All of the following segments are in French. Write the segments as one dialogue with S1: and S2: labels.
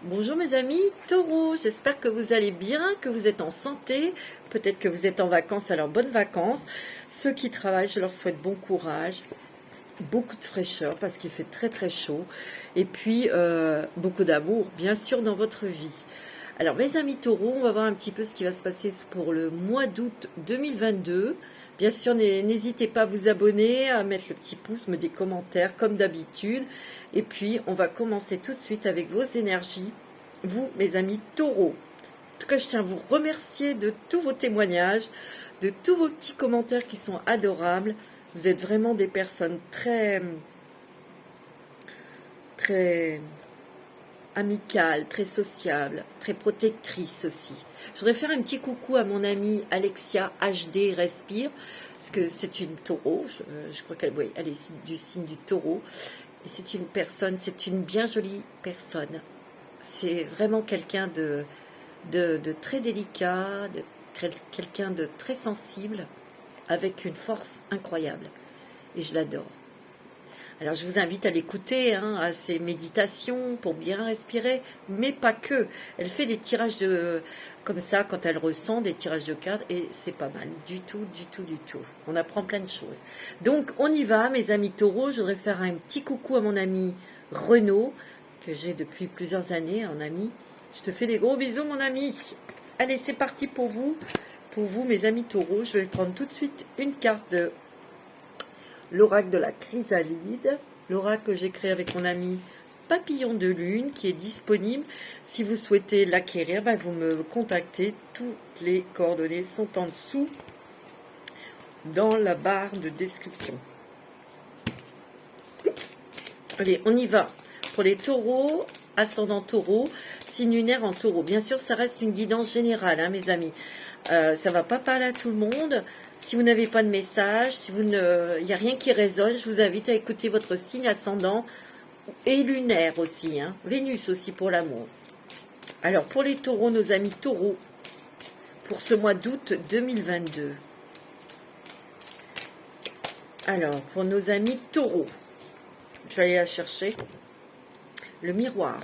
S1: Bonjour mes amis taureaux, j'espère que vous allez bien, que vous êtes en santé, peut-être que vous êtes en vacances, alors bonnes vacances. Ceux qui travaillent, je leur souhaite bon courage, beaucoup de fraîcheur parce qu'il fait très très chaud, et puis beaucoup d'amour bien sûr dans votre vie. Alors mes amis taureaux, on va voir un petit peu ce qui va se passer pour le mois d'août 2022. Bien sûr, n'hésitez pas à vous abonner, à mettre le petit pouce, mettre des commentaires comme d'habitude. Et puis, on va commencer tout de suite avec vos énergies, vous, mes amis taureaux. En tout cas, je tiens à vous remercier de tous vos témoignages, de tous vos petits commentaires qui sont adorables. Vous êtes vraiment des personnes très amicales, très sociables, très protectrices aussi. Je voudrais faire un petit coucou à mon amie Alexia HD Respire, parce que c'est une taureau, je crois qu'elle elle est du signe du taureau, et c'est une personne, c'est une bien jolie personne. C'est vraiment quelqu'un de très délicat, quelqu'un de très sensible, avec une force incroyable. Et je l'adore. Alors je vous invite à l'écouter, à ses méditations pour bien respirer, mais pas que. Elle fait des tirages comme ça quand elle ressent des tirages de cartes et c'est pas mal du tout, du tout, du tout. On apprend plein de choses. Donc on y va, mes amis taureaux. Je voudrais faire un petit coucou à mon ami Renaud que j'ai depuis plusieurs années en ami. Je te fais des gros bisous, mon ami. Allez, c'est parti pour vous, mes amis taureaux. Je vais prendre tout de suite une carte de l'oracle de la chrysalide, l'oracle que j'ai créé avec mon ami Papillon de Lune, qui est disponible. Si vous souhaitez l'acquérir, vous me contactez. Toutes les coordonnées sont en dessous dans la barre de description. Allez, on y va. Pour les taureaux, ascendant taureau, signe lunaire en taureau. Bien sûr, ça reste une guidance générale, mes amis. Ça ne va pas parler à tout le monde. Si vous n'avez pas de message, si il n'y a rien qui résonne, je vous invite à écouter votre signe ascendant et lunaire aussi, Vénus aussi pour l'amour. Alors pour les taureaux, nos amis taureaux, pour ce mois d'août 2022. Alors pour nos amis taureaux, je vais aller la chercher. Le miroir.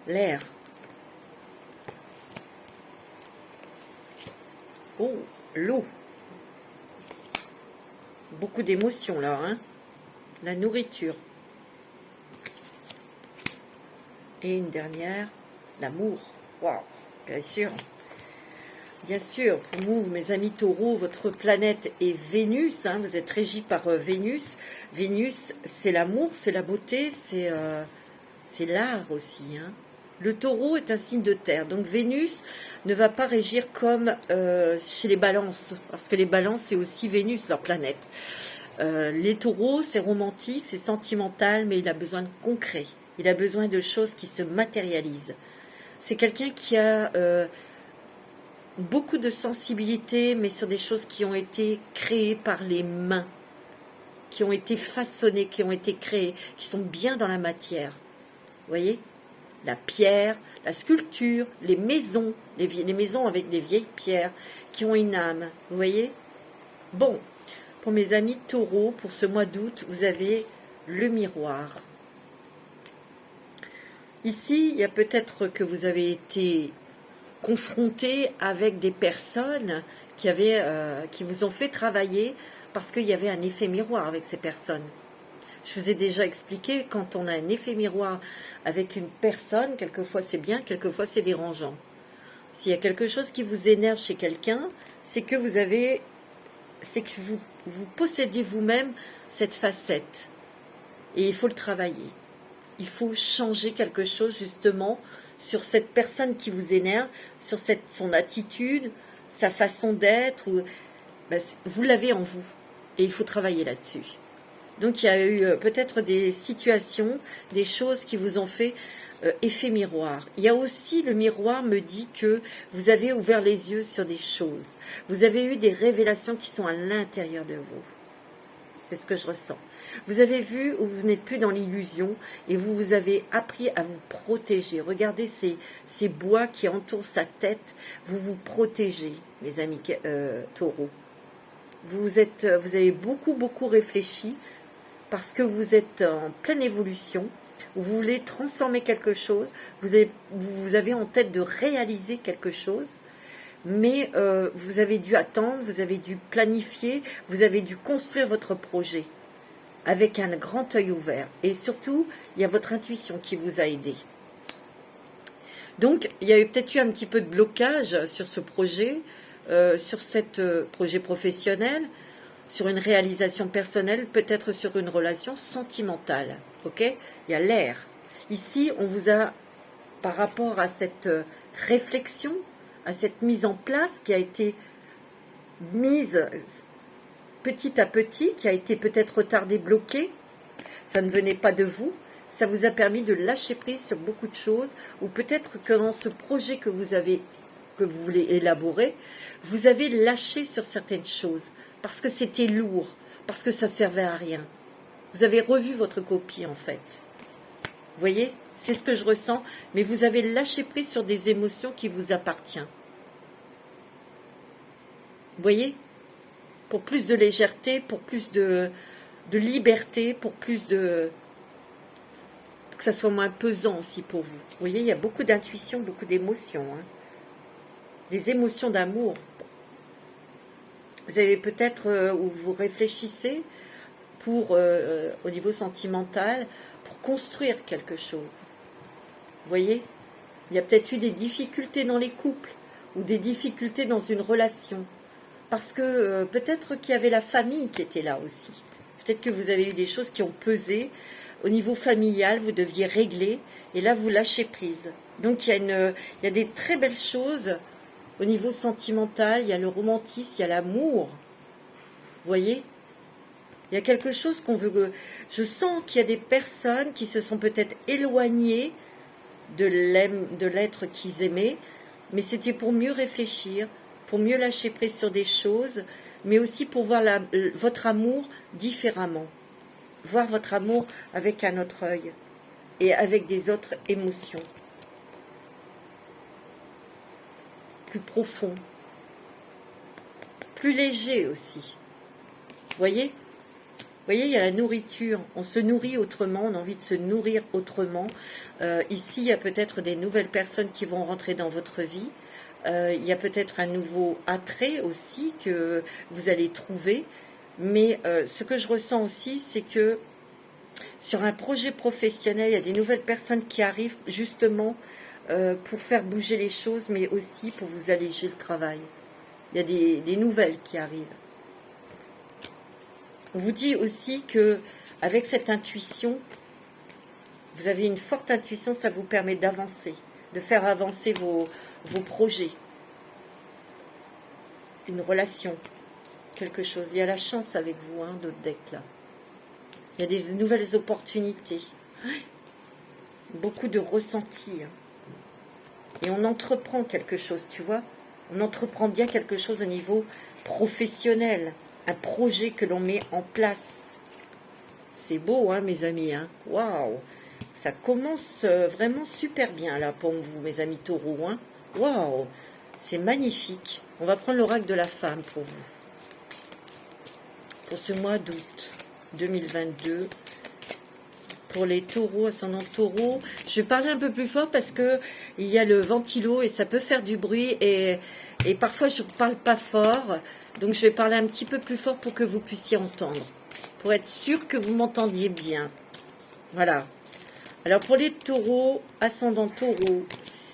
S1: L'air. Oh, l'eau. Beaucoup d'émotions là, La nourriture. Et une dernière, l'amour. Waouh, bien sûr. Bien sûr, pour vous, mes amis taureaux, votre planète est Vénus. Vous êtes régi par Vénus. Vénus, c'est l'amour, c'est la beauté, c'est l'art aussi. Le taureau est un signe de terre. Donc Vénus ne va pas régir comme chez les balances. Parce que les balances, c'est aussi Vénus, leur planète. Les taureaux, c'est romantique, c'est sentimental, mais il a besoin de concret. Il a besoin de choses qui se matérialisent. C'est quelqu'un qui a beaucoup de sensibilité, mais sur des choses qui ont été créées par les mains, qui ont été façonnées, qui ont été créées, qui sont bien dans la matière. Vous voyez ? La pierre, la sculpture, les maisons avec des vieilles pierres qui ont une âme. Vous voyez ? Bon, pour mes amis taureaux, pour ce mois d'août, vous avez le miroir. Ici, il y a peut-être que vous avez été confronté avec des personnes qui vous ont fait travailler parce qu'il y avait un effet miroir avec ces personnes. Je vous ai déjà expliqué, quand on a un effet miroir avec une personne, quelquefois c'est bien, quelquefois c'est dérangeant. S'il y a quelque chose qui vous énerve chez quelqu'un, c'est que vous possédez vous-même cette facette. Et il faut le travailler. Il faut changer quelque chose justement sur cette personne qui vous énerve, sur son attitude, sa façon d'être. Vous l'avez en vous et il faut travailler là-dessus. Donc il y a eu peut-être des situations, des choses qui vous ont fait effet miroir. Il y a aussi, le miroir me dit que vous avez ouvert les yeux sur des choses. Vous avez eu des révélations qui sont à l'intérieur de vous. c'est ce que je ressens. Vous avez vu où vous n'êtes plus dans l'illusion et vous avez appris à vous protéger. Regardez ces bois qui entourent sa tête, vous vous protégez, mes amis taureaux. Vous avez beaucoup réfléchi parce que vous êtes en pleine évolution, vous voulez transformer quelque chose, vous avez en tête de réaliser quelque chose, mais vous avez dû attendre, vous avez dû planifier, vous avez dû construire votre projet avec un grand œil ouvert. Et surtout, il y a votre intuition qui vous a aidé. Donc, il y a peut-être eu un petit peu de blocage sur ce projet, sur ce projet professionnel, sur une réalisation personnelle, peut-être sur une relation sentimentale. Ok? Il y a l'air. Ici, on vous a, par rapport à cette réflexion, à cette mise en place qui a été mise petit à petit, qui a été peut-être retardée, bloquée, ça ne venait pas de vous, ça vous a permis de lâcher prise sur beaucoup de choses, ou peut-être que dans ce projet que vous voulez élaborer, vous avez lâché sur certaines choses, parce que c'était lourd, parce que ça servait à rien. Vous avez revu votre copie en fait. Vous voyez, c'est ce que je ressens, mais vous avez lâché prise sur des émotions qui vous appartiennent. Vous voyez, pour plus de légèreté, pour plus de liberté, pour plus de... que ça soit moins pesant aussi pour vous. Vous voyez, il y a beaucoup d'intuition, beaucoup d'émotions. Hein. Des émotions d'amour. Vous avez peut-être, où vous réfléchissez pour, au niveau sentimental, pour construire quelque chose. Vous voyez, il y a peut-être eu des difficultés dans les couples ou des difficultés dans une relation. Parce que peut-être qu'il y avait la famille qui était là aussi. Peut-être que vous avez eu des choses qui ont pesé. Au niveau familial, vous deviez régler. Et là, vous lâchez prise. Donc, il y a des très belles choses au niveau sentimental. Il y a le romantisme, il y a l'amour. Vous voyez ? Il y a quelque chose qu'on veut... Je sens qu'il y a des personnes qui se sont peut-être éloignées de l'être qu'ils aimaient. Mais c'était pour mieux réfléchir, pour mieux lâcher prise sur des choses, mais aussi pour voir votre amour différemment. Voir votre amour avec un autre œil et avec des autres émotions. Plus profond. Plus léger aussi. Vous voyez ? Vous voyez, il y a la nourriture. On se nourrit autrement, on a envie de se nourrir autrement. Ici, il y a peut-être des nouvelles personnes qui vont rentrer dans votre vie. Il y a peut-être un nouveau attrait aussi que vous allez trouver. Mais ce que je ressens aussi, c'est que sur un projet professionnel, il y a des nouvelles personnes qui arrivent justement pour faire bouger les choses, mais aussi pour vous alléger le travail. Il y a des nouvelles qui arrivent. On vous dit aussi que avec cette intuition, vous avez une forte intuition, ça vous permet d'avancer, de faire avancer vos projets, une relation, quelque chose. Il y a la chance avec vous, hein, d'autres decks là. Il y a des nouvelles opportunités, beaucoup de ressentis. Et on entreprend quelque chose, tu vois. On entreprend bien quelque chose au niveau professionnel, un projet que l'on met en place. C'est beau, hein, mes amis. Hein. Waouh! Ça commence vraiment super bien là pour vous, mes amis taureaux. Hein. Waouh! C'est magnifique. On va prendre l'oracle de la femme pour vous. Pour ce mois d'août 2022. Pour les taureaux, ascendant taureau. Je vais parler un peu plus fort parce que il y a le ventilo et ça peut faire du bruit. Et parfois, je ne parle pas fort. Donc, je vais parler un petit peu plus fort pour que vous puissiez entendre. Pour être sûr que vous m'entendiez bien. Voilà. Alors, pour les taureaux, ascendant taureau,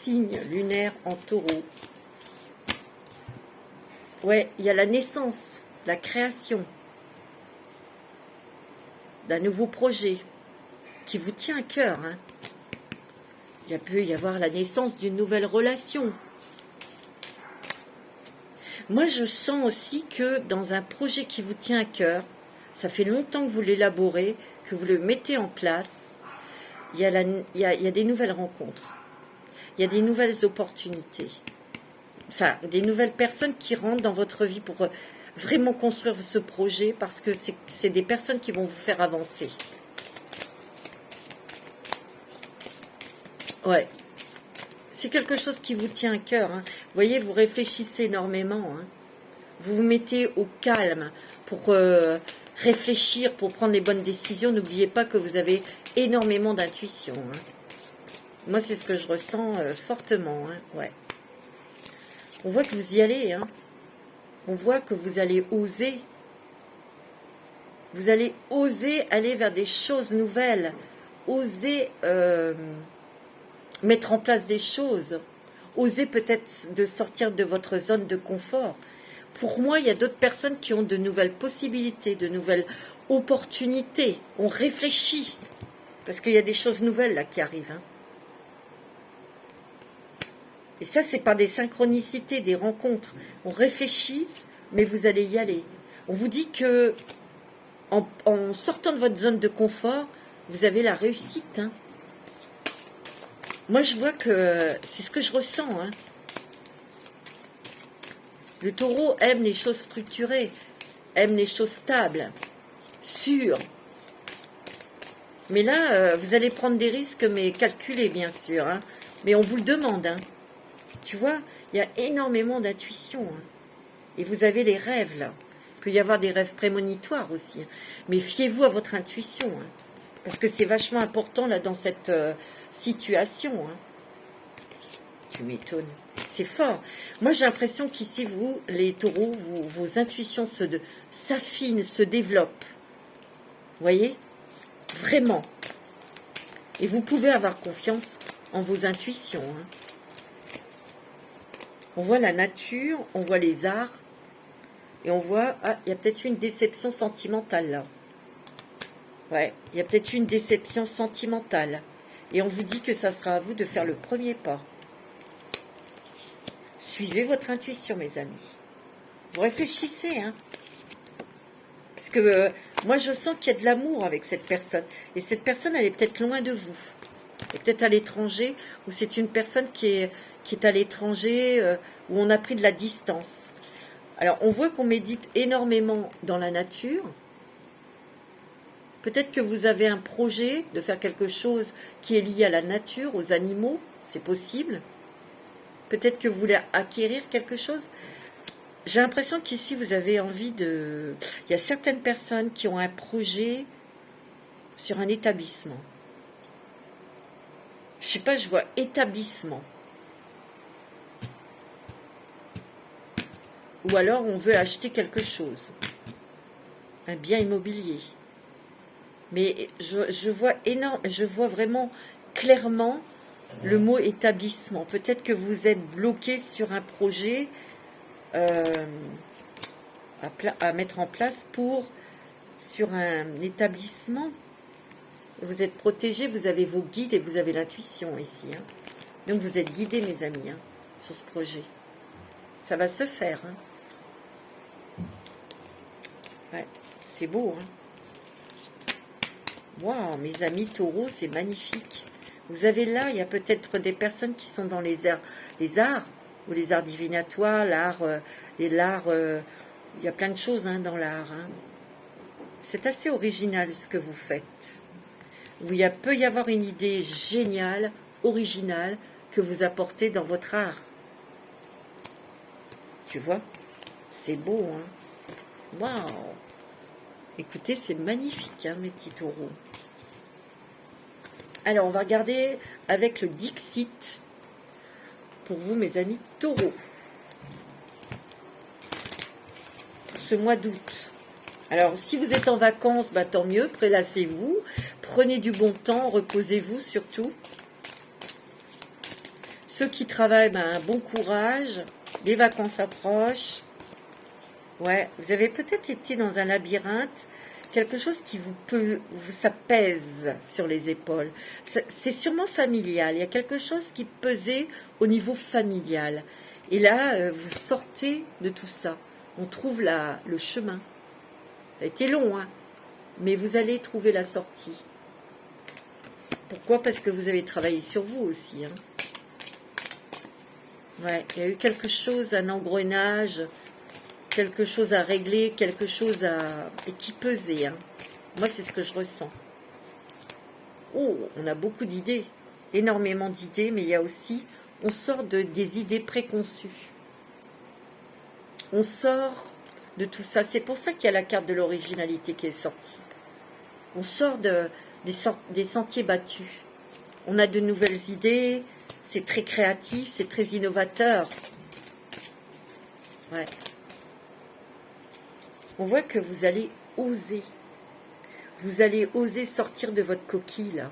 S1: signe lunaire en taureau. Ouais, il y a la naissance, la création d'un nouveau projet qui vous tient à cœur. Hein. Il peut y avoir la naissance d'une nouvelle relation. Moi, je sens aussi que dans un projet qui vous tient à cœur, ça fait longtemps que vous l'élaborez, que vous le mettez en place, il y a des nouvelles rencontres. Il y a des nouvelles opportunités. Enfin, des nouvelles personnes qui rentrent dans votre vie pour vraiment construire ce projet parce que c'est des personnes qui vont vous faire avancer. Ouais. C'est quelque chose qui vous tient à cœur. Hein. Vous voyez, vous réfléchissez énormément. Hein. Vous vous mettez au calme pour réfléchir, pour prendre les bonnes décisions. N'oubliez pas que vous avez énormément d'intuition. Hein. Moi, c'est ce que je ressens fortement. Hein. Ouais. On voit que vous y allez. Hein. On voit que vous allez oser. Vous allez oser aller vers des choses nouvelles. Oser mettre en place des choses. Oser peut-être de sortir de votre zone de confort. Pour moi, il y a d'autres personnes qui ont de nouvelles possibilités, de nouvelles opportunités. On réfléchit. Parce qu'il y a des choses nouvelles là qui arrivent. Hein. Et ça, c'est par des synchronicités, des rencontres. On réfléchit, mais vous allez y aller. On vous dit que en sortant de votre zone de confort, vous avez la réussite. Hein. Moi, je vois que c'est ce que je ressens. Hein. Le taureau aime les choses structurées, aime les choses stables, sûres. Mais là, vous allez prendre des risques, mais calculés, bien sûr. Hein. Mais on vous le demande. Hein. Tu vois, il y a énormément d'intuition. Hein. Et vous avez les rêves, là. Il peut y avoir des rêves prémonitoires aussi. Hein. Mais fiez-vous à votre intuition. Hein. Parce que c'est vachement important, là, dans cette situation. Hein. Tu m'étonnes. C'est fort. Moi, j'ai l'impression qu'ici, vous, les taureaux, vos intuitions s'affinent, se développent. Vous voyez? Vraiment. Et vous pouvez avoir confiance en vos intuitions. Hein. On voit la nature, on voit les arts, et on voit, ah, il y a peut-être une déception sentimentale là. Ouais, il y a peut-être une déception sentimentale. Et on vous dit que ça sera à vous de faire le premier pas. Suivez votre intuition, mes amis. Vous réfléchissez, hein. Parce que moi, je sens qu'il y a de l'amour avec cette personne. Et cette personne, elle est peut-être loin de vous. Elle est peut-être à l'étranger, ou c'est une personne qui est à l'étranger, où on a pris de la distance. Alors, on voit qu'on médite énormément dans la nature. Peut-être que vous avez un projet de faire quelque chose qui est lié à la nature, aux animaux, c'est possible. Peut-être que vous voulez acquérir quelque chose. J'ai l'impression qu'ici, vous avez envie de... Il y a certaines personnes qui ont un projet sur un établissement. Je sais pas, je vois établissement. Ou alors, on veut acheter quelque chose. Un bien immobilier. Mais je vois vraiment clairement le mot établissement. Peut-être que vous êtes bloqué sur un projet à mettre en place sur un établissement. Vous êtes protégé, vous avez vos guides et vous avez l'intuition ici. Hein. Donc vous êtes guidés, mes amis, hein, sur ce projet. Ça va se faire. Hein. Ouais, c'est beau. Hein. Waouh, mes amis taureaux, c'est magnifique. Vous avez là, il y a peut-être des personnes qui sont dans les arts ou les arts divinatoires, l'art, il y a plein de choses hein, dans l'art. Hein. C'est assez original ce que vous faites. Où peut y avoir une idée géniale, originale, que vous apportez dans votre art. Tu vois? C'est beau, hein? Waouh! Écoutez, c'est magnifique, hein, mes petits taureaux. Alors, on va regarder avec le Dixit pour vous, mes amis taureaux. Ce mois d'août. Alors, si vous êtes en vacances, bah, tant mieux, prélassez-vous. Prenez du bon temps, reposez-vous surtout. Ceux qui travaillent, bah, un bon courage. Les vacances approchent. Ouais, vous avez peut-être été dans un labyrinthe, quelque chose qui ça pèse sur les épaules. C'est sûrement familial, il y a quelque chose qui pesait au niveau familial. Et là, vous sortez de tout ça. On trouve le chemin. Ça a été long, hein, mais vous allez trouver la sortie. Pourquoi? Parce que vous avez travaillé sur vous aussi. Hein. Ouais, il y a eu quelque chose, un engrenage. quelque chose à régler, quelque chose à... et qui pesait. Hein. Moi, c'est ce que je ressens. Oh, on a beaucoup d'idées, énormément d'idées, mais il y a aussi, on sort des idées préconçues. On sort de tout ça. C'est pour ça qu'il y a la carte de l'originalité qui est sortie. On sort des sentiers battus. On a de nouvelles idées, c'est très créatif, c'est très innovateur. Ouais. On voit que vous allez oser. Vous allez oser sortir de votre coquille, là.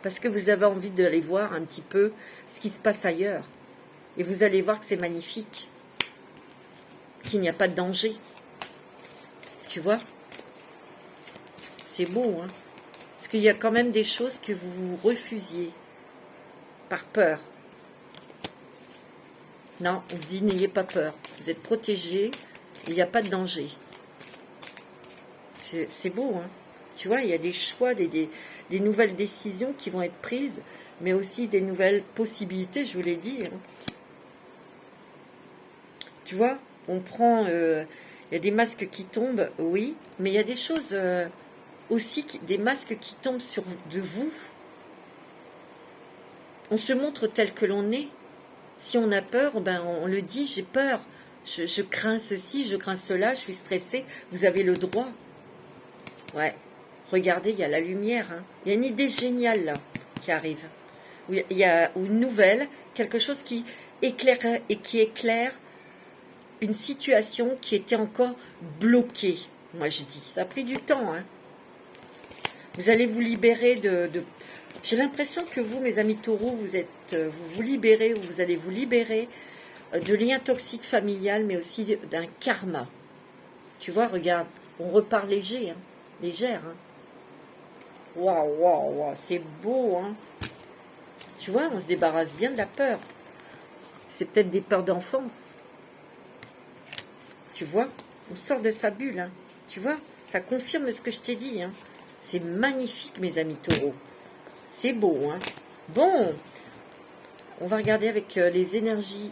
S1: Parce que vous avez envie d'aller voir un petit peu ce qui se passe ailleurs. Et vous allez voir que c'est magnifique. Qu'il n'y a pas de danger. Tu vois? C'est beau, hein? Parce qu'il y a quand même des choses que vous refusiez. Par peur. Non, on dit n'ayez pas peur. Vous êtes protégés. Il n'y a pas de danger. C'est beau, hein? Tu vois, il y a des choix, des nouvelles décisions qui vont être prises, mais aussi des nouvelles possibilités, je vous l'ai dit. Hein. Tu vois, on prend... il y a des masques qui tombent, oui, mais il y a des choses aussi, des masques qui tombent de vous. On se montre tel que l'on est. Si on a peur, ben on le dit, j'ai peur. Je crains ceci, je crains cela, je suis stressée. Vous avez le droit. Ouais. Regardez, il y a la lumière. Hein. Il y a une idée géniale là qui arrive. Il y a une nouvelle, quelque chose qui éclaire une situation qui était encore bloquée. Moi je dis, ça a pris du temps. Hein. Vous allez vous libérer de... J'ai l'impression que vous, mes amis taureaux, vous libérez, ou vous allez vous libérer de liens toxiques familiales, mais aussi d'un karma. Tu vois, regarde, on repart léger, hein, légère. Hein. Waouh, waouh, waouh, c'est beau, hein. Tu vois, on se débarrasse bien de la peur. C'est peut-être des peurs d'enfance. Tu vois, on sort de sa bulle, hein. Tu vois, ça confirme ce que je t'ai dit, hein. C'est magnifique, mes amis taureaux. C'est beau, hein. Bon, on va regarder avec les énergies.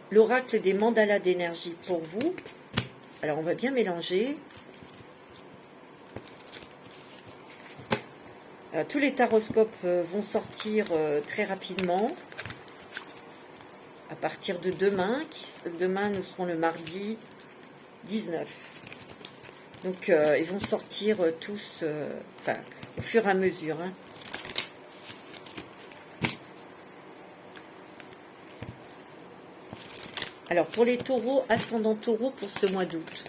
S1: L'oracle des mandalas d'énergie pour vous. Alors, on va bien mélanger. Tous les taroscopes vont sortir très rapidement. À partir de demain. Demain, nous serons le mardi 19. Donc, ils vont sortir tous, au fur et à mesure. Hein. Alors, pour les taureaux, ascendant taureau pour ce mois d'août.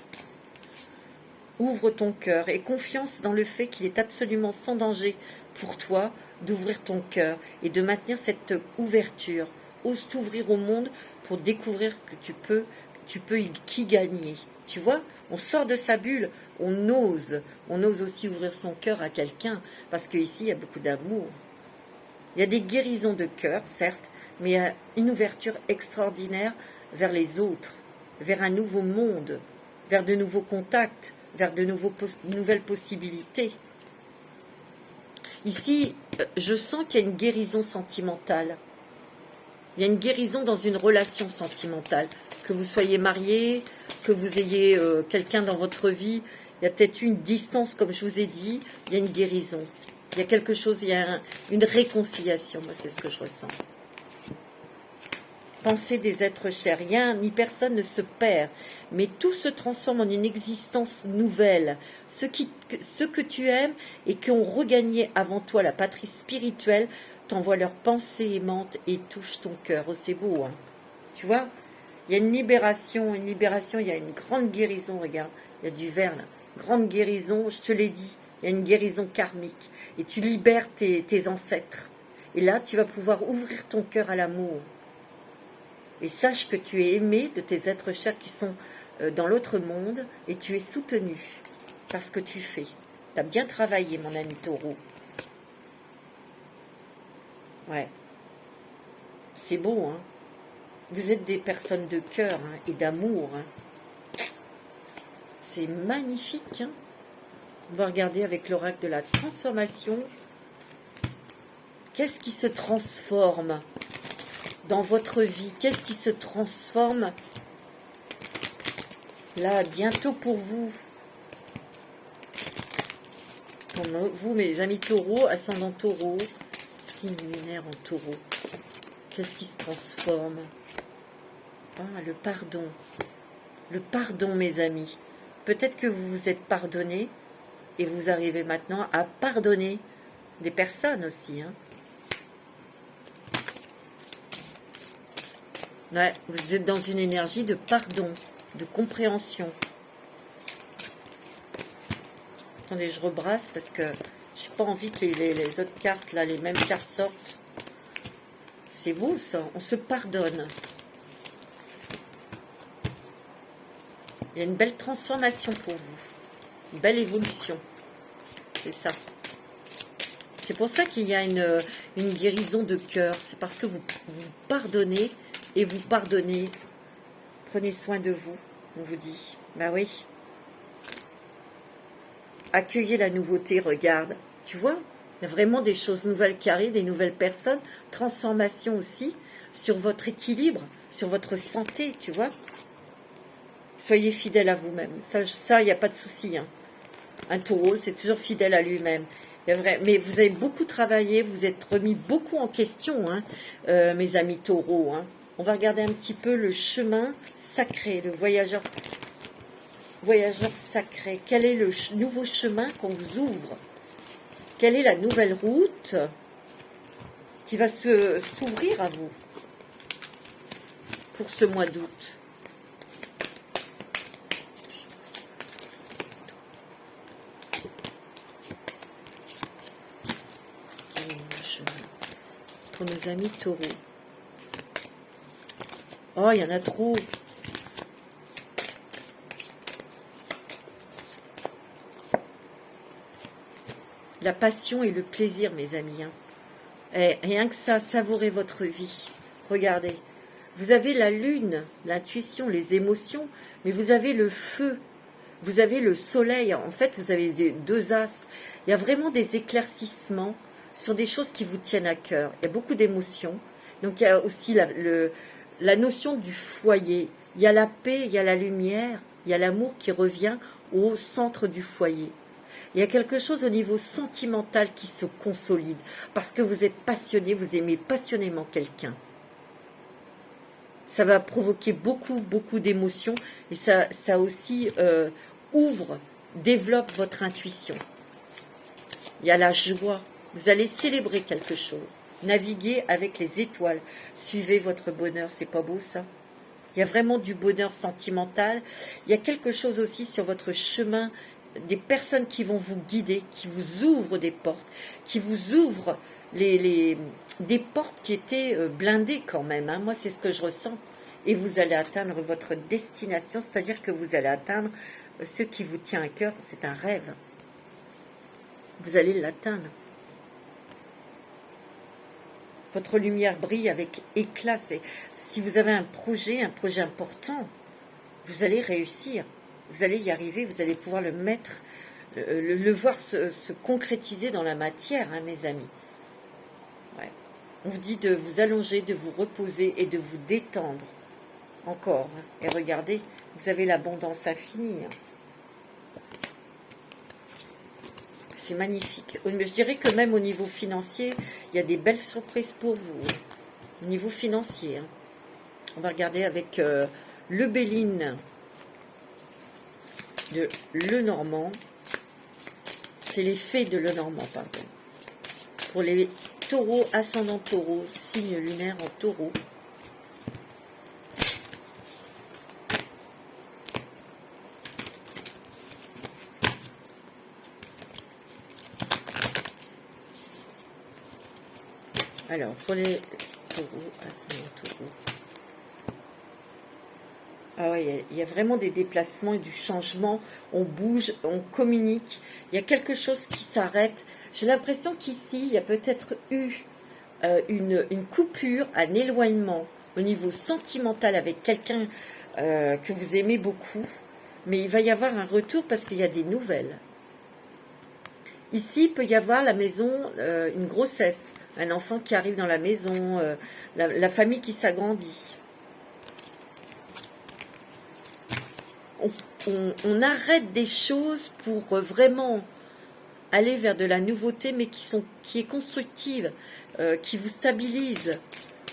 S1: Ouvre ton cœur et confiance dans le fait qu'il est absolument sans danger pour toi d'ouvrir ton cœur et de maintenir cette ouverture. Ose t'ouvrir au monde pour découvrir que tu peux y gagner. Tu vois, on sort de sa bulle, on ose aussi ouvrir son cœur à quelqu'un parce qu'ici il y a beaucoup d'amour. Il y a des guérisons de cœur, certes, mais il y a une ouverture extraordinaire vers les autres, vers un nouveau monde, vers de nouveaux contacts, vers de nouvelles possibilités. Ici, je sens qu'il y a une guérison sentimentale. Il y a une guérison dans une relation sentimentale. Que vous soyez marié, que vous ayez quelqu'un dans votre vie, il y a peut-être une distance, comme je vous ai dit, il y a une guérison. Il y a quelque chose, il y a une réconciliation. Moi, c'est ce que je ressens. Pensée des êtres chers, rien ni personne ne se perd, mais tout se transforme en une existence nouvelle. Ceux que tu aimes et qui ont regagné avant toi la patrie spirituelle t'envoient leurs pensées aimantes et touchent ton cœur. Oh, c'est beau, hein. Tu vois, il y a une libération, il y a une grande guérison, regarde, il y a du vert là. Grande guérison, je te l'ai dit, il y a une guérison karmique. Et tu libères tes ancêtres. Et là, tu vas pouvoir ouvrir ton cœur à l'amour. Et sache que tu es aimé de tes êtres chers qui sont dans l'autre monde et tu es soutenu par ce que tu fais. Tu as bien travaillé, mon ami taureau. Ouais. C'est beau, hein. Vous êtes des personnes de cœur hein, et d'amour. Hein. C'est magnifique. Hein. On va regarder avec l'oracle de la transformation. Qu'est-ce qui se transforme dans votre vie? Qu'est-ce qui se transforme Là, bientôt pour vous. Pour vous, mes amis taureaux, ascendant taureau, signe lunaire en taureau. Qu'est-ce qui se transforme? Ah, le pardon. Le pardon, mes amis. Peut-être que vous vous êtes pardonné et vous arrivez maintenant à pardonner des personnes aussi. Hein. Ouais, vous êtes dans une énergie de pardon, de compréhension. Attendez, je rebrasse parce que je n'ai pas envie que les autres cartes, là, les mêmes cartes sortent. C'est beau ça, on se pardonne. Il y a une belle transformation pour vous. Une belle évolution. C'est ça. C'est pour ça qu'il y a une guérison de cœur. C'est parce que vous pardonnez et vous pardonnez. Prenez soin de vous, on vous dit. Ben oui. Accueillez la nouveauté, regarde. Tu vois, il y a vraiment des choses nouvelles qui arrivent, des nouvelles personnes. Transformation aussi sur votre équilibre, sur votre santé, tu vois. Soyez fidèle à vous-même. Ça, il n'y a pas de souci. Hein. Un taureau, c'est toujours fidèle à lui-même. Mais vous avez beaucoup travaillé, vous êtes remis beaucoup en question, hein, mes amis taureaux. Hein. On va regarder un petit peu le chemin sacré, le voyageur sacré. Quel est le nouveau chemin qu'on vous ouvre? Quelle est la nouvelle route qui va s'ouvrir à vous pour ce mois d'août? Pour nos amis taureaux. Oh, il y en a trop. La passion et le plaisir, mes amis. Hein. Et rien que ça, savourez votre vie. Regardez. Vous avez la lune, l'intuition, les émotions, mais vous avez le feu. Vous avez le soleil. En fait, vous avez deux astres. Il y a vraiment des éclaircissements sur des choses qui vous tiennent à cœur. Il y a beaucoup d'émotions. Donc, il y a aussi la notion du foyer. Il y a la paix, il y a la lumière, il y a l'amour qui revient au centre du foyer. Il y a quelque chose au niveau sentimental qui se consolide. Parce que vous êtes passionné, vous aimez passionnément quelqu'un. Ça va provoquer beaucoup, beaucoup d'émotions. Et ça aussi ouvre, développe votre intuition. Il y a la joie. Vous allez célébrer quelque chose. Naviguer avec les étoiles. Suivez votre bonheur. C'est pas beau ça? Il y a vraiment du bonheur sentimental. Il y a quelque chose aussi sur votre chemin. Des personnes qui vont vous guider, qui vous ouvrent des portes, qui vous ouvrent des portes qui étaient blindées quand même. Hein. Moi, c'est ce que je ressens. Et vous allez atteindre votre destination, c'est-à-dire que vous allez atteindre ce qui vous tient à cœur. C'est un rêve. Vous allez l'atteindre. Votre lumière brille avec éclat. Si vous avez un projet important, vous allez réussir. Vous allez y arriver, vous allez pouvoir le mettre, le voir se concrétiser dans la matière, hein, mes amis. Ouais. On vous dit de vous allonger, de vous reposer et de vous détendre. Encore. Hein. Et regardez, vous avez l'abondance infinie. Hein. C'est magnifique. Je dirais que même au niveau financier, il y a des belles surprises pour vous. Hein. Au niveau financier. Hein. On va regarder avec le Béline de Lenormand. C'est les fées de Lenormand, pardon. Pour les taureaux, ascendant taureau, signe lunaire en taureau. Alors, pour les taureaux, ascendant taureau. Ah ouais, il y a vraiment des déplacements et du changement. On bouge, on communique. Il y a quelque chose qui s'arrête. J'ai l'impression qu'ici, il y a peut-être eu une coupure, un éloignement au niveau sentimental avec quelqu'un que vous aimez beaucoup. Mais il va y avoir un retour parce qu'il y a des nouvelles. Ici, il peut y avoir la maison, une grossesse, un enfant qui arrive dans la maison, la famille qui s'agrandit. on arrête des choses pour vraiment aller vers de la nouveauté, mais qui est constructive, qui vous stabilise.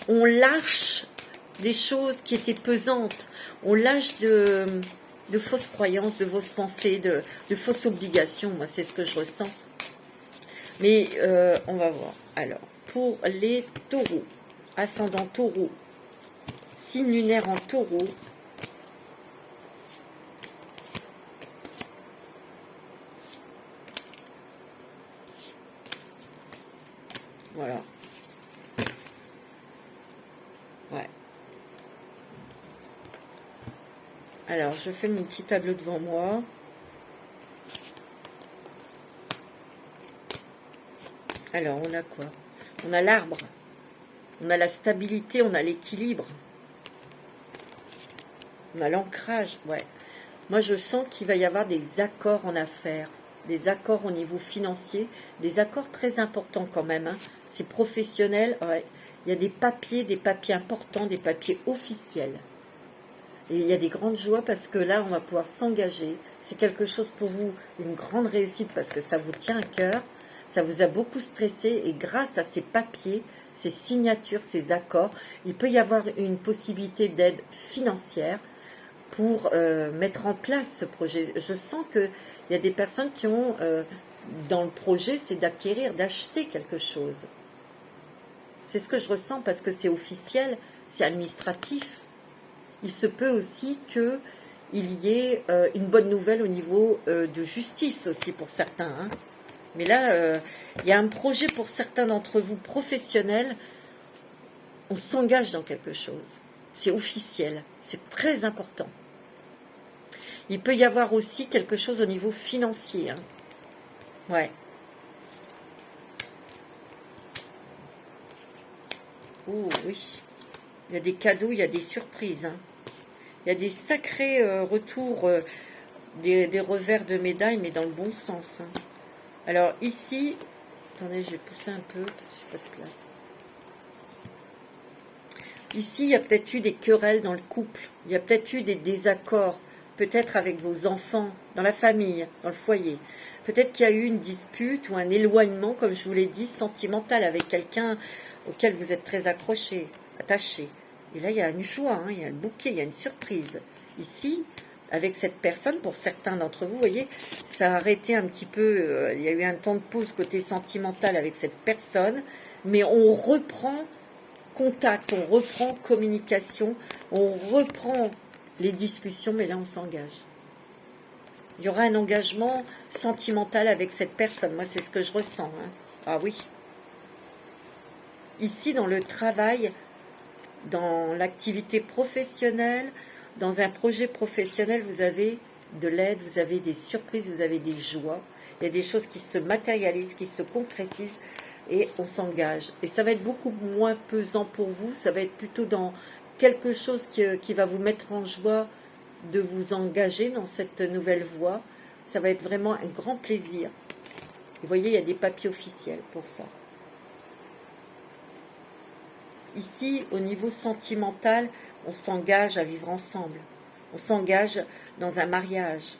S1: On lâche des choses qui étaient pesantes. On lâche de fausses croyances, de fausses pensées, de fausses obligations. Moi, c'est ce que je ressens. Mais on va voir. Alors, pour les taureaux, ascendant taureau, signe lunaire en taureau, voilà. Ouais. Alors, je fais mon petit tableau devant moi. Alors, on a quoi? On a l'arbre. On a la stabilité, on a l'équilibre. On a l'ancrage, ouais. Moi, je sens qu'il va y avoir des accords en affaires, des accords au niveau financier, des accords très importants quand même. Hein. C'est professionnel, ouais. Il y a des papiers importants, des papiers officiels. Et il y a des grandes joies parce que là, on va pouvoir s'engager. C'est quelque chose pour vous, une grande réussite parce que ça vous tient à cœur. Ça vous a beaucoup stressé et grâce à ces papiers, ces signatures, ces accords, il peut y avoir une possibilité d'aide financière pour mettre en place ce projet. Je sens qu'il y a des personnes qui ont, dans le projet, c'est d'acquérir, d'acheter quelque chose. C'est ce que je ressens parce que c'est officiel, c'est administratif. Il se peut aussi qu'il y ait une bonne nouvelle au niveau de justice aussi pour certains. Hein. Mais là, il y a un projet pour certains d'entre vous professionnels. On s'engage dans quelque chose. C'est officiel. C'est très important. Il peut y avoir aussi quelque chose au niveau financier. Hein. Ouais. Oh oui. Il y a des cadeaux, il y a des surprises. Hein. Il y a des sacrés retours, des revers de médaille, mais dans le bon sens. Hein. Alors ici, attendez, je vais pousser un peu parce que je n'ai pas de place. Ici, il y a peut-être eu des querelles dans le couple. Il y a peut-être eu des désaccords, peut-être avec vos enfants, dans la famille, dans le foyer. Peut-être qu'il y a eu une dispute ou un éloignement, comme je vous l'ai dit, sentimental avec quelqu'un auquel vous êtes très accroché, attaché. Et là, il y a une joie, hein, il y a un bouquet, il y a une surprise. Ici, avec cette personne, pour certains d'entre vous, vous voyez, ça a arrêté un petit peu, il y a eu un temps de pause côté sentimental avec cette personne, mais on reprend contact, on reprend communication, on reprend les discussions, mais là on s'engage. Il y aura un engagement sentimental avec cette personne, moi c'est ce que je ressens. Hein. Ah oui. Ici dans le travail, dans l'activité professionnelle, dans un projet professionnel, vous avez de l'aide, vous avez des surprises, vous avez des joies. Il y a des choses qui se matérialisent, qui se concrétisent et on s'engage. Et ça va être beaucoup moins pesant pour vous, ça va être plutôt dans quelque chose qui va vous mettre en joie de vous engager dans cette nouvelle voie. Ça va être vraiment un grand plaisir. Vous voyez, il y a des papiers officiels pour ça. Ici, au niveau sentimental, on s'engage à vivre ensemble. On s'engage dans un mariage.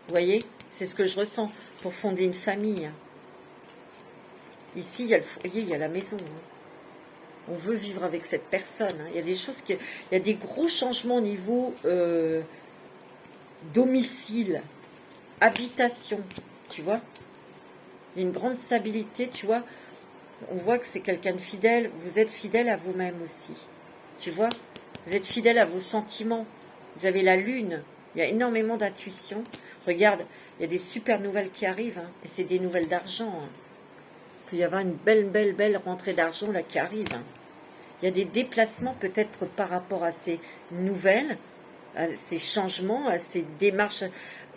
S1: Vous voyez, c'est ce que je ressens pour fonder une famille. Ici, il y a le foyer, il y a la maison. On veut vivre avec cette personne. Il y a des choses il y a des gros changements au niveau domicile, habitation, tu vois. Il y a une grande stabilité, tu vois. On voit que c'est quelqu'un de fidèle. Vous êtes fidèle à vous-même aussi. Tu vois, vous êtes fidèle à vos sentiments. Vous avez la lune. Il y a énormément d'intuition. Regarde, il y a des super nouvelles qui arrivent. Hein, et c'est des nouvelles d'argent. Hein. Il peut y avoir une belle rentrée d'argent là qui arrive. Hein. Il y a des déplacements peut-être par rapport à ces nouvelles, à ces changements, à ces démarches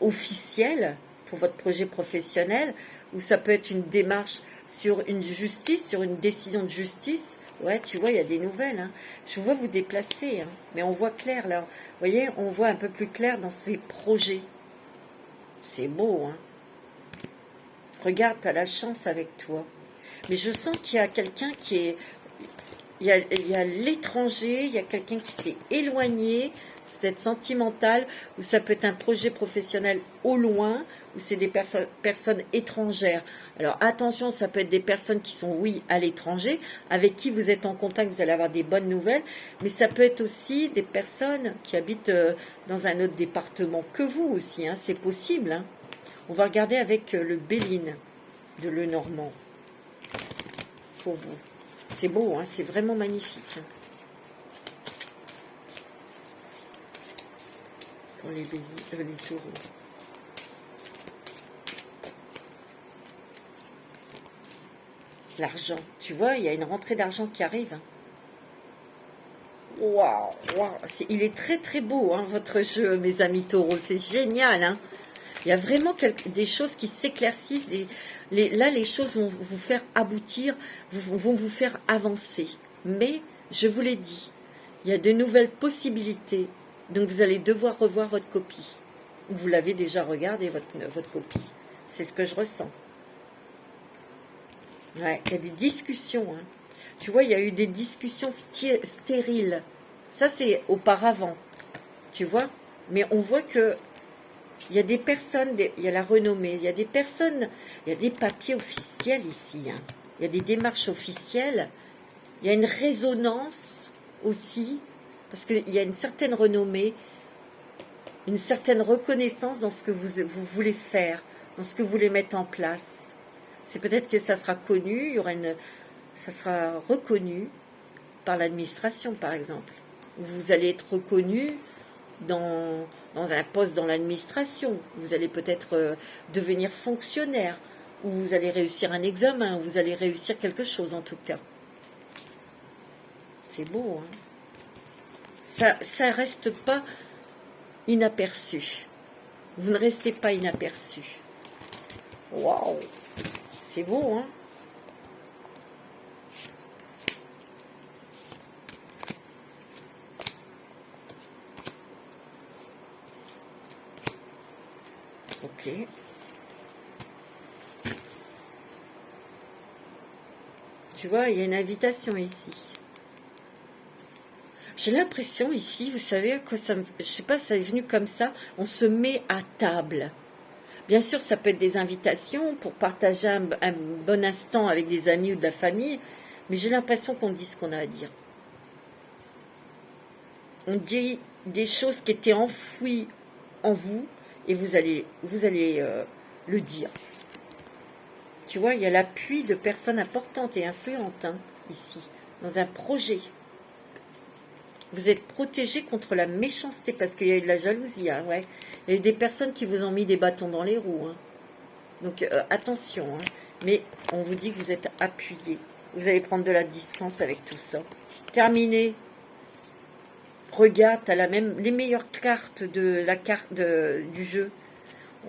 S1: officielles pour votre projet professionnel. Ou ça peut être une démarche sur une justice, sur une décision de justice. Ouais, tu vois, il y a des nouvelles. Hein. Je vois vous déplacer, hein. Mais on voit clair là. Vous voyez, on voit un peu plus clair dans ces projets. C'est beau, hein. Regarde, tu as la chance avec toi. Mais je sens qu'il y a quelqu'un qui est... Il y a l'étranger, il y a quelqu'un qui s'est éloigné. peut être sentimental, ou ça peut être un projet professionnel au loin, ou c'est des personnes étrangères. Alors attention, ça peut être des personnes qui sont, oui, à l'étranger, avec qui vous êtes en contact, vous allez avoir des bonnes nouvelles, mais ça peut être aussi des personnes qui habitent dans un autre département que vous aussi, hein, c'est possible. Hein. On va regarder avec le Béline de Lenormand, pour vous. C'est beau, hein, c'est vraiment magnifique. Hein. Pour les taureaux. L'argent, tu vois, il y a une rentrée d'argent qui arrive. Waouh, waouh, il est très très beau, hein, votre jeu, mes amis taureaux, c'est génial. Hein. Il y a vraiment des choses qui s'éclaircissent. Là, les choses vont vous faire aboutir, vont vous faire avancer. Mais, je vous l'ai dit, il y a de nouvelles possibilités. Donc, vous allez devoir revoir votre copie. Vous l'avez déjà regardé, votre copie. C'est ce que je ressens. Ouais, il y a des discussions. Hein. Tu vois, il y a eu des discussions stériles. Ça, c'est auparavant. Tu vois? Mais on voit que il y a des personnes, il y a la renommée, il y a des personnes, il y a des papiers officiels ici. Hein. Il y a des démarches officielles. Il y a une résonance aussi, parce qu'il y a une certaine renommée, une certaine reconnaissance dans ce que vous voulez faire, dans ce que vous voulez mettre en place. C'est peut-être que ça sera connu, ça sera reconnu par l'administration, par exemple. Vous allez être reconnu dans un poste dans l'administration. Vous allez peut-être devenir fonctionnaire, ou vous allez réussir un examen, ou vous allez réussir quelque chose en tout cas. C'est beau, hein? Ça reste pas inaperçu. Vous ne restez pas inaperçu. Waouh! C'est beau, hein? Ok. Tu vois, il y a une invitation ici. J'ai l'impression ici, vous savez à quoi ça me... Je sais pas, ça est venu comme ça. On se met à table. Bien sûr, ça peut être des invitations pour partager un bon instant avec des amis ou de la famille. Mais j'ai l'impression qu'on dit ce qu'on a à dire. On dit des choses qui étaient enfouies en vous. Et vous allez le dire. Tu vois, il y a l'appui de personnes importantes et influentes, hein, ici, dans un projet. Vous êtes protégé contre la méchanceté, parce qu'il y a eu de la jalousie, hein, ouais. Il y a eu des personnes qui vous ont mis des bâtons dans les roues. Hein. Donc, attention. Hein. Mais on vous dit que vous êtes appuyé. Vous allez prendre de la distance avec tout ça. Terminé. Regarde, tu as les meilleures cartes du jeu.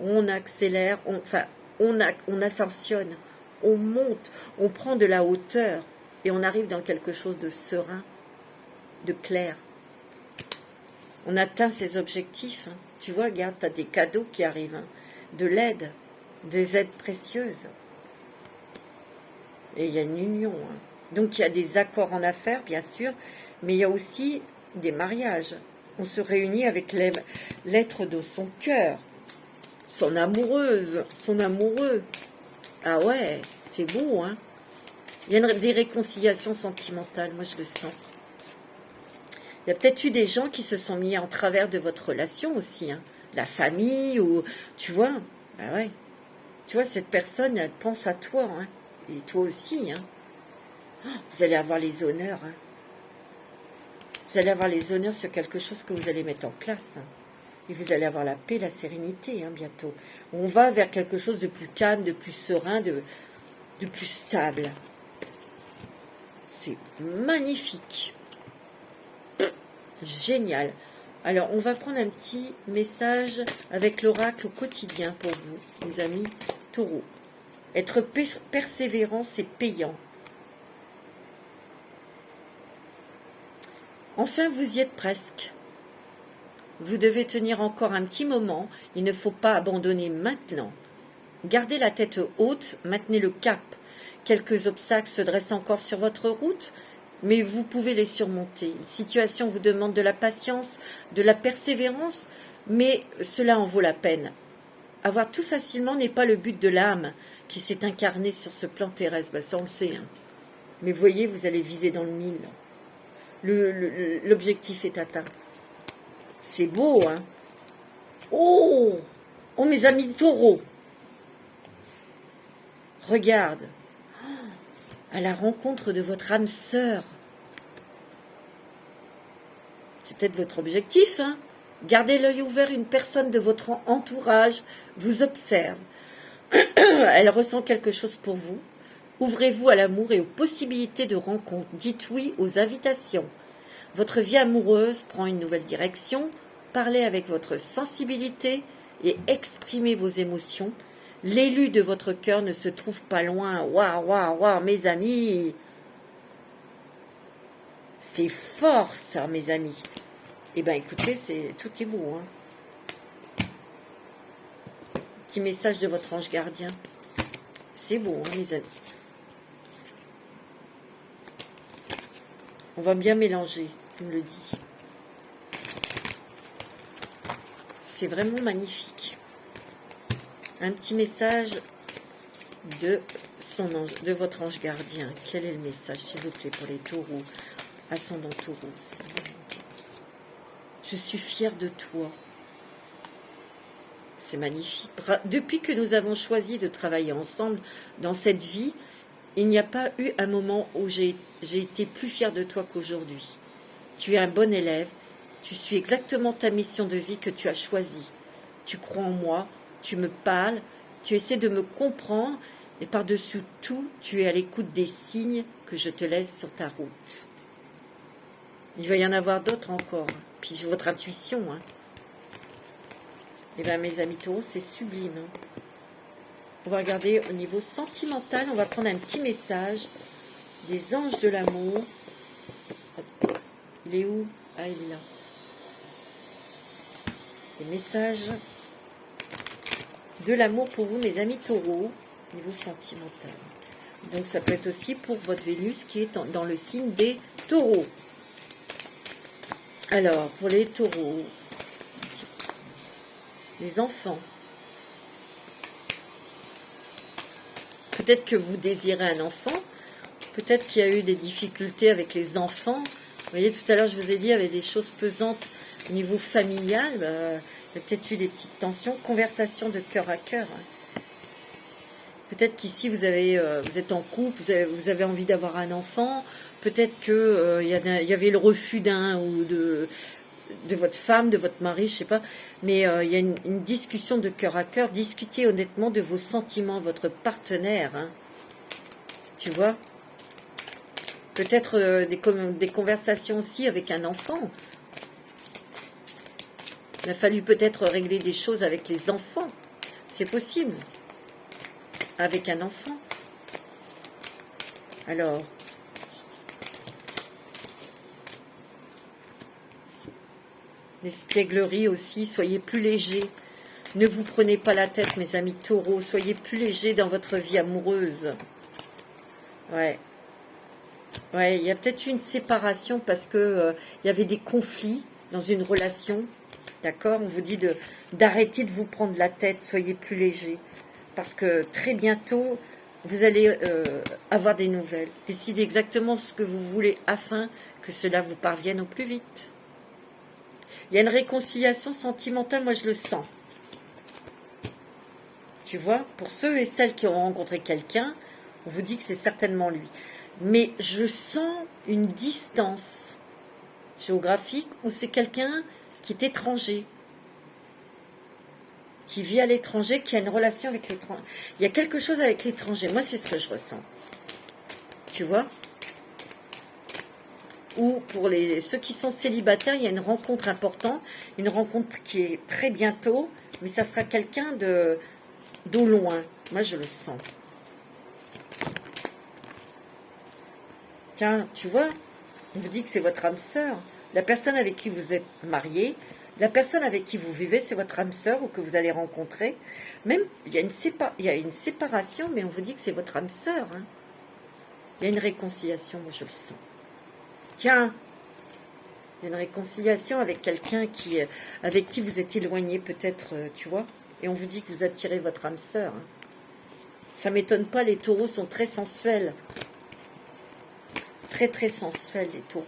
S1: On accélère, on ascensionne, on monte, on prend de la hauteur et on arrive dans quelque chose de serein, de clair. On atteint ses objectifs. Hein. Tu vois, regarde, tu as des cadeaux qui arrivent, hein, de l'aide, des aides précieuses. Et il y a une union. Hein. Donc il y a des accords en affaires, bien sûr, mais il y a aussi des mariages. On se réunit avec l'être de son cœur, son amoureuse, son amoureux. Ah ouais, c'est beau, hein. Il y a des réconciliations sentimentales, moi je le sens. Il y a peut-être eu des gens qui se sont mis en travers de votre relation aussi, hein. La famille, ou tu vois, ah ouais. Tu vois, cette personne, elle pense à toi, hein. Et toi aussi, hein. Oh, vous allez avoir les honneurs, hein. Vous allez avoir les honneurs sur quelque chose que vous allez mettre en place. Hein. Et vous allez avoir la paix, la sérénité, hein, bientôt. On va vers quelque chose de plus calme, de plus serein, de plus stable. C'est magnifique. Génial. Alors, on va prendre un petit message avec l'oracle au quotidien pour vous, mes amis taureaux. Être persévérant, c'est payant. Enfin, vous y êtes presque. Vous devez tenir encore un petit moment. Il ne faut pas abandonner maintenant. Gardez la tête haute, maintenez le cap. Quelques obstacles se dressent encore sur votre route, mais vous pouvez les surmonter. Une situation vous demande de la patience, de la persévérance, mais cela en vaut la peine. Avoir tout facilement n'est pas le but de l'âme qui s'est incarnée sur ce plan terrestre. Ça, on le sait. Hein. Mais voyez, vous allez viser dans le mille. L'objectif est atteint. C'est beau, hein? Oh! Oh, mes amis de taureau! Regarde. À la rencontre de votre âme sœur. C'est peut-être votre objectif, hein? Gardez l'œil ouvert, une personne de votre entourage vous observe. Elle ressent quelque chose pour vous. Ouvrez-vous à l'amour et aux possibilités de rencontre. Dites oui aux invitations. Votre vie amoureuse prend une nouvelle direction. Parlez avec votre sensibilité et exprimez vos émotions. L'élu de votre cœur ne se trouve pas loin. Waouh, waouh, waouh, mes amis. C'est fort, ça, mes amis. Eh bien, écoutez, tout est beau. Hein. Petit message de votre ange gardien. C'est beau, hein, les amis. On va bien mélanger, il me le dit. C'est vraiment magnifique. Un petit message de votre ange gardien. Quel est le message, s'il vous plaît, pour les taureaux, ascendant taureau? Je suis fière de toi. C'est magnifique. Depuis que nous avons choisi de travailler ensemble dans cette vie, il n'y a pas eu un moment où j'ai été plus fière de toi qu'aujourd'hui. Tu es un bon élève. Tu suis exactement ta mission de vie que tu as choisie. Tu crois en moi. Tu me parles. Tu essaies de me comprendre. Et par-dessus tout, tu es à l'écoute des signes que je te laisse sur ta route. Il va y en avoir d'autres encore. Puis votre intuition. Hein. Eh bien, mes amis taureaux, c'est sublime. Hein. On va regarder au niveau sentimental. On va prendre un petit message des anges de l'amour. Il est où? Ah, il est là. Les messages de l'amour pour vous, mes amis taureaux, au niveau sentimental. Donc, ça peut être aussi pour votre Vénus qui est dans le signe des taureaux. Alors, pour les taureaux, les enfants. Peut-être que vous désirez un enfant. Peut-être qu'il y a eu des difficultés avec les enfants. Vous voyez, tout à l'heure, je vous ai dit, il y avait des choses pesantes au niveau familial. Il y a peut-être eu des petites tensions. Conversation de cœur à cœur. Peut-être qu'ici, vous êtes en couple, vous avez envie d'avoir un enfant. Peut-être qu'il y avait le refus d'un ou de votre femme, de votre mari, je ne sais pas. Mais il y a une discussion de cœur à cœur. Discutez honnêtement de vos sentiments, votre partenaire. Hein. Tu vois? Peut-être des conversations aussi avec un enfant. Il a fallu peut-être régler des choses avec les enfants. C'est possible. Avec un enfant. Alors, l'espièglerie aussi, soyez plus légers. Ne vous prenez pas la tête, mes amis taureaux. Soyez plus légers dans votre vie amoureuse. Ouais. Ouais, il y a peut-être une séparation parce que il y avait des conflits dans une relation. D'accord? On vous dit d'arrêter de vous prendre la tête. Soyez plus légers. Parce que très bientôt, vous allez avoir des nouvelles. Décidez exactement ce que vous voulez afin que cela vous parvienne au plus vite. Il y a une réconciliation sentimentale, moi je le sens. Tu vois, pour ceux et celles qui ont rencontré quelqu'un, on vous dit que c'est certainement lui. Mais je sens une distance géographique où c'est quelqu'un qui est étranger, qui vit à l'étranger, qui a une relation avec l'étranger. Il y a quelque chose avec l'étranger. Moi, c'est ce que je ressens. Tu vois? Ou pour ceux qui sont célibataires, il y a une rencontre importante, une rencontre qui est très bientôt, mais ça sera quelqu'un d'au loin. Moi, je le sens. Tiens, tu vois, on vous dit que c'est votre âme sœur. La personne avec qui vous êtes marié, la personne avec qui vous vivez, c'est votre âme sœur ou que vous allez rencontrer. Même, il y a une séparation, mais on vous dit que c'est votre âme sœur. Hein. Il y a une réconciliation, moi je le sens. Tiens, il y a une réconciliation avec quelqu'un avec qui vous êtes éloigné peut-être, tu vois. Et on vous dit que vous attirez votre âme sœur. Hein. Ça ne m'étonne pas, les taureaux sont très sensuels. Très très sensuels, les taureaux.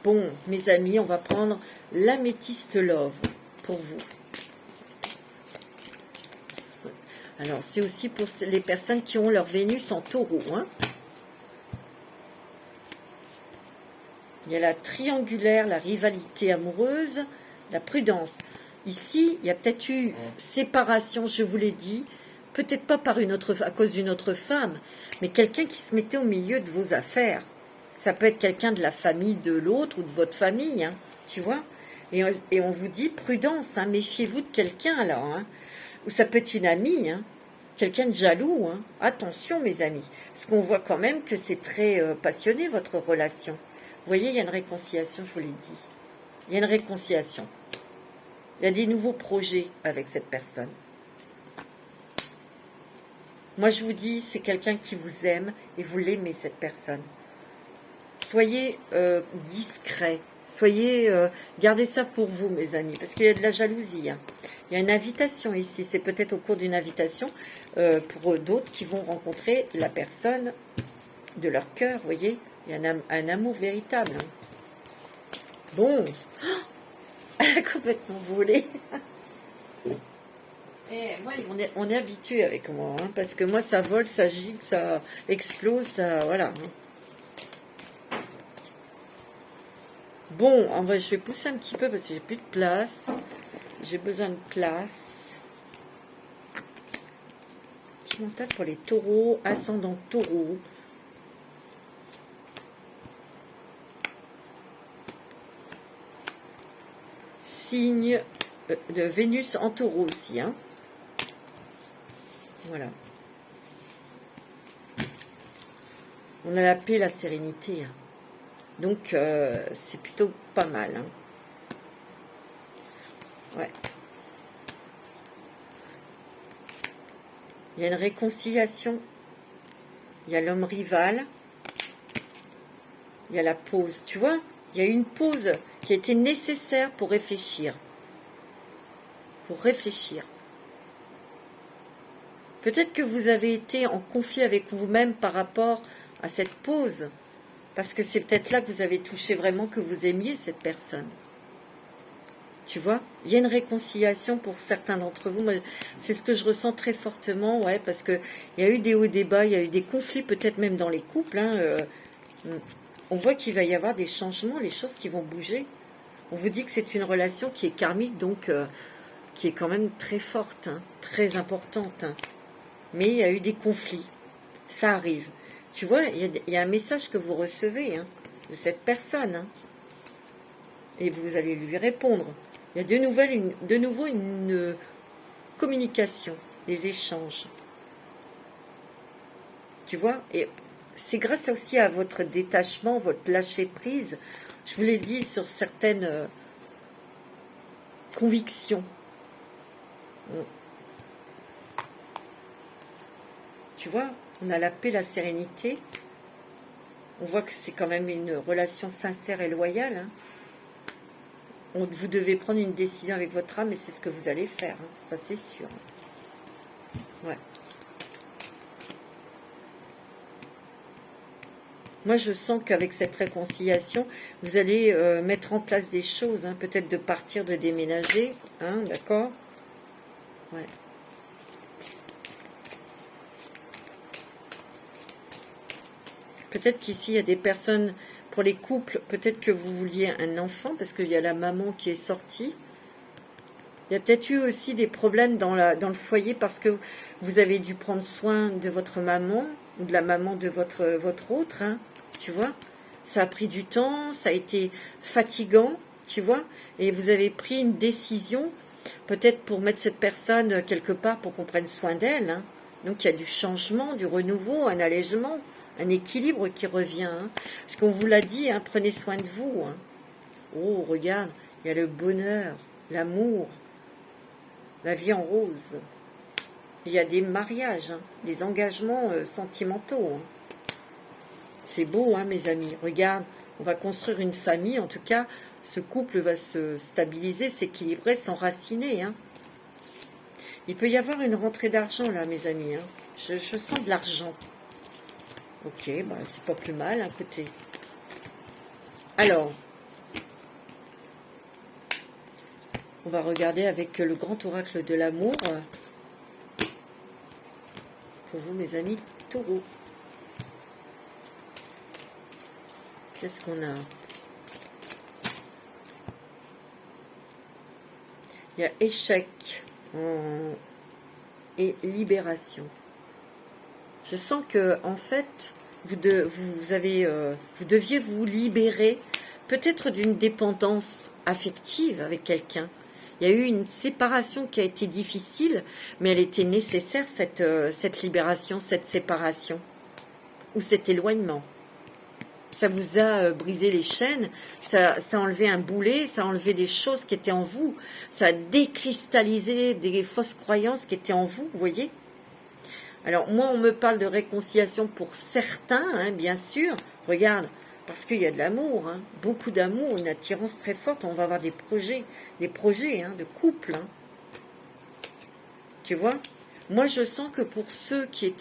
S1: Bon, mes amis, on va prendre l'améthyste love pour vous. Alors, c'est aussi pour les personnes qui ont leur Vénus en taureau. Hein. Il y a la triangulaire, la rivalité amoureuse, la prudence. Ici, il y a peut-être eu séparation, je vous l'ai dit, peut-être pas à cause d'une autre femme, mais quelqu'un qui se mettait au milieu de vos affaires. Ça peut être quelqu'un de la famille de l'autre ou de votre famille, hein, tu vois. Et on vous dit prudence, hein, méfiez-vous de quelqu'un là. Hein. Ou ça peut être une amie, hein, quelqu'un de jaloux. Hein. Attention mes amis, parce qu'on voit quand même que c'est très passionné votre relation. Vous voyez, il y a une réconciliation, je vous l'ai dit. Il y a une réconciliation. Il y a des nouveaux projets avec cette personne. Moi, je vous dis, c'est quelqu'un qui vous aime et vous l'aimez, cette personne. Soyez discret. Gardez ça pour vous, mes amis, parce qu'il y a de la jalousie. Hein. Il y a une invitation ici. C'est peut-être au cours d'une invitation pour d'autres qui vont rencontrer la personne de leur cœur, vous voyez. Il y a un amour véritable. Hein. Bon, elle a complètement volé. Et moi, on est habitué avec moi, hein, parce que moi, ça vole, ça gicle, ça explose, ça, voilà. Bon, je vais pousser un petit peu parce que j'ai plus de place. J'ai besoin de place. Sentimental pour les taureaux, ascendant taureau. Signe de Vénus en taureau aussi. Hein. Voilà. On a la paix, la sérénité. Hein. Donc, c'est plutôt pas mal. Hein. Ouais. Il y a une réconciliation. Il y a l'homme rival. Il y a la pause. Tu vois, il y a une pause qui a été nécessaire pour réfléchir. Pour réfléchir. Peut-être que vous avez été en conflit avec vous-même par rapport à cette pause. Parce que c'est peut-être là que vous avez touché vraiment que vous aimiez cette personne. Tu vois, il y a une réconciliation pour certains d'entre vous. C'est ce que je ressens très fortement, ouais, parce qu'il y a eu des hauts et des bas, il y a eu des conflits, peut-être même dans les couples. Hein, on voit qu'il va y avoir des changements, les choses qui vont bouger. On vous dit que c'est une relation qui est karmique, donc qui est quand même très forte, hein, très importante. Hein. Mais il y a eu des conflits. Ça arrive. Tu vois, il y a un message que vous recevez hein, de cette personne. Hein, et vous allez lui répondre. Il y a de nouveau une communication, des échanges. Tu vois, et c'est grâce aussi à votre détachement, votre lâcher-prise, je vous l'ai dit, sur certaines convictions. Tu vois, on a la paix, la sérénité. On voit que c'est quand même une relation sincère et loyale. Hein. Vous devez prendre une décision avec votre âme et c'est ce que vous allez faire. Hein. Ça, c'est sûr. Ouais. Moi, je sens qu'avec cette réconciliation, vous allez mettre en place des choses. Hein. Peut-être de partir, de déménager. Hein, d'accord ? Ouais. Peut-être qu'ici, il y a des personnes, pour les couples, peut-être que vous vouliez un enfant, parce qu'il y a la maman qui est sortie. Il y a peut-être eu aussi des problèmes dans le foyer, parce que vous avez dû prendre soin de votre maman, ou de la maman de votre autre, hein, tu vois. Ça a pris du temps, ça a été fatigant, tu vois. Et vous avez pris une décision, peut-être pour mettre cette personne quelque part, pour qu'on prenne soin d'elle. Hein. Donc il y a du changement, du renouveau, un allègement. Un équilibre qui revient. Hein. Parce qu'on vous l'a dit, hein, prenez soin de vous. Hein. Oh, regarde, il y a le bonheur, l'amour, la vie en rose. Il y a des mariages, hein, des engagements sentimentaux. Hein. C'est beau, hein, mes amis. Regarde, on va construire une famille. En tout cas, ce couple va se stabiliser, s'équilibrer, s'enraciner. Hein. Il peut y avoir une rentrée d'argent, là, mes amis. Hein. Je sens de l'argent. Ok, bah, c'est pas plus mal, hein, écoutez. Alors, on va regarder avec le grand oracle de l'amour. Pour vous, mes amis taureaux. Qu'est-ce qu'on a? Il y a échec et libération. Je sens que, en fait, vous deviez vous libérer peut-être d'une dépendance affective avec quelqu'un. Il y a eu une séparation qui a été difficile, mais elle était nécessaire, cette libération, cette séparation, ou cet éloignement. Ça vous a brisé les chaînes, ça a enlevé un boulet, ça a enlevé des choses qui étaient en vous, ça a décristallisé des fausses croyances qui étaient en vous, vous voyez. Alors, moi, on me parle de réconciliation pour certains, hein, bien sûr. Regarde, parce qu'il y a de l'amour, hein, beaucoup d'amour, une attirance très forte. On va avoir des projets hein, de couple. Hein. Tu vois? Moi, je sens que pour ceux qui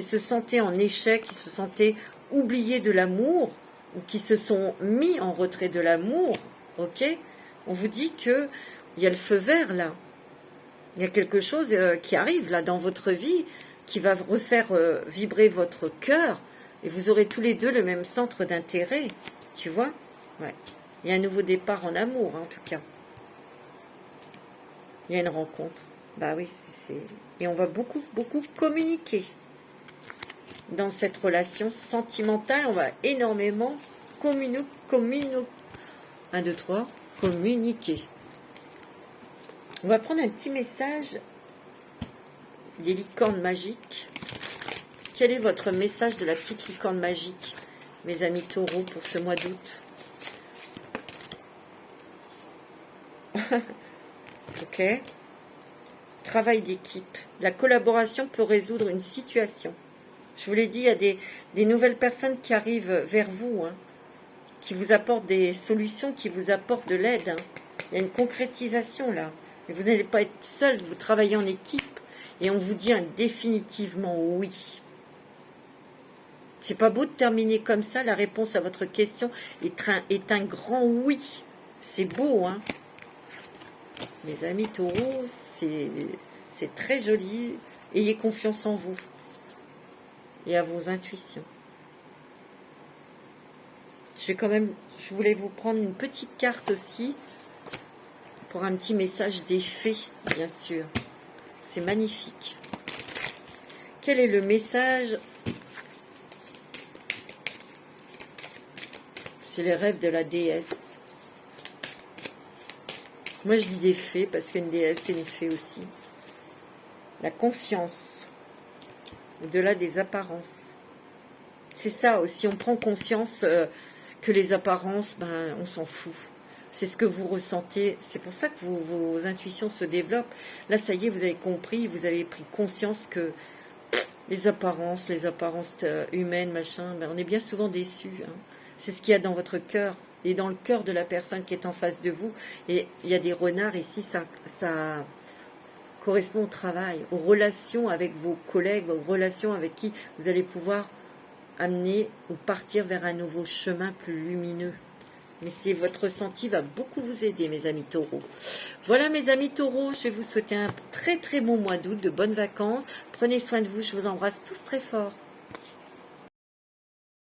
S1: se sentaient en échec, qui se sentaient oubliés de l'amour, ou qui se sont mis en retrait de l'amour, ok? On vous dit qu'il y a le feu vert, là. Il y a quelque chose qui arrive, là, dans votre vie, qui va refaire vibrer votre cœur, et vous aurez tous les deux le même centre d'intérêt, tu vois? Ouais. Il y a un nouveau départ en amour, hein, en tout cas. Il y a une rencontre. Bah oui, et on va beaucoup, beaucoup communiquer. Dans cette relation sentimentale, on va énormément communiquer. 1, 2, 3, communiquer. On va prendre un petit message des licornes magiques. Quel est votre message de la petite licorne magique, mes amis taureaux, pour ce mois d'août? Ok. Travail d'équipe. La collaboration peut résoudre une situation. Je vous l'ai dit, il y a des nouvelles personnes qui arrivent vers vous, hein, qui vous apportent des solutions, qui vous apportent de l'aide. Hein. Il y a une concrétisation là. Et vous n'allez pas être seul, vous travaillez en équipe. Et on vous dit définitivement oui. C'est pas beau de terminer comme ça. La réponse à votre question est un grand oui. C'est beau, hein. Mes amis taureaux, c'est très joli. Ayez confiance en vous et à vos intuitions. Je voulais vous prendre une petite carte aussi pour un petit message des fées, bien sûr. C'est magnifique. Quel est le message? C'est les rêves de la déesse. Moi, je dis des fées parce qu'une déesse, c'est une fée aussi. La conscience, au-delà des apparences. C'est ça aussi, on prend conscience que les apparences, on s'en fout. C'est ce que vous ressentez. C'est pour ça que vos intuitions se développent. Là, ça y est, vous avez compris, vous avez pris conscience que les apparences humaines, machin, on est bien souvent déçus. Hein. C'est ce qu'il y a dans votre cœur et dans le cœur de la personne qui est en face de vous. Et il y a des renards ici, ça correspond au travail, aux relations avec vos collègues, aux relations avec qui vous allez pouvoir amener ou partir vers un nouveau chemin plus lumineux. Mais votre ressenti va beaucoup vous aider, mes amis taureaux. Voilà, mes amis taureaux, je vais vous souhaiter un très très bon mois d'août, de bonnes vacances. Prenez soin de vous, je vous embrasse tous très fort.